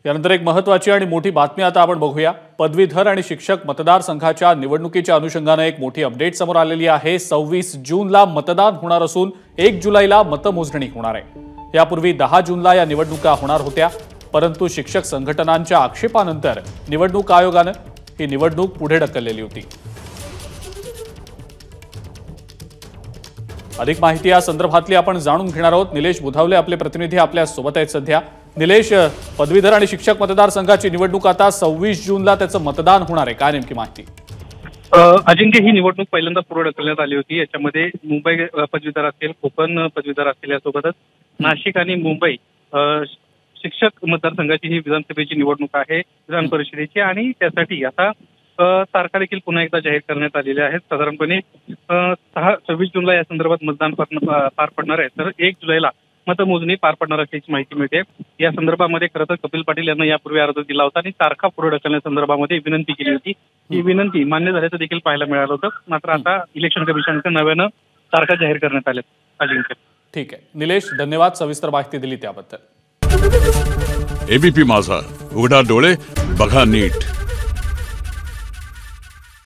यानंतर एक महत्त्वाची आणि मोठी बातमी आता आपण बघूया। पदवीधर आणि शिक्षक मतदारसंघाच्या निवडणुकीच्या अनुषंगाने एक मोठी अपडेट समोर आलेली आहे। 26 जूनला मतदान होणार असून 1 जुलैला मतमोजणी होणार आहे। यापूर्वी 10 जूनला या निवडणुका होणार होत्या, परंतु शिक्षक संघटनांच्या आक्षेपानंतर निवडणूक आयोगाने ही निवडणूक पुढे ढकललेली होती। अधिक माहिती या संदर्भातली आपण जाणून घेणार आहोत। निलेश बुधावले आपले प्रतिनिधी आपल्या सोबत आहेत सध्या। निलेश, पदवीधर आणि शिक्षक मतदारसंघाची निवडणूक आता 26 जूनला त्याचं मतदान होणार आहे, काय नेमकी माहिती? अजिंक्य, ही निवडणूक पहिल्यांदा पुढे ढकलण्यात आली होती। याच्यामध्ये मुंबई पदवीधर असेल, कोकण पदवीधर असेल, यासोबतच नाशिक आणि मुंबई शिक्षक मतदारसंघाची ही विधानसभेची निवडणूक आहे, विधान परिषदेची। आणि त्यासाठी आता तारखा देखील पुन्हा एकदा जाहीर करण्यात आलेल्या आहेत। साधारणपणे 26 जूनला या संदर्भात मतदान पार पडणार आहे, तर 1 जुलैला मतमोजणी पार पडणार असल्याची माहिती मिळते। या संदर्भामध्ये खरं तर कपिल पाटील यांना यापूर्वी अर्ज दिला होता आणि तारखा पुढे ढकलण्यासंदर्भामध्ये विनंती केली होती। ही विनंती मान्य झाल्याचं देखील पाहायला मिळालं होतं। मात्र आता इलेक्शन कमिशनच्या नव्यानं तारखा जाहीर करण्यात आल्या। अजिंक्य, ठीक आहे निलेश, धन्यवाद सविस्तर माहिती दिली त्याबद्दल। एबीपी माझा, उघडा डोळे बघा नीट।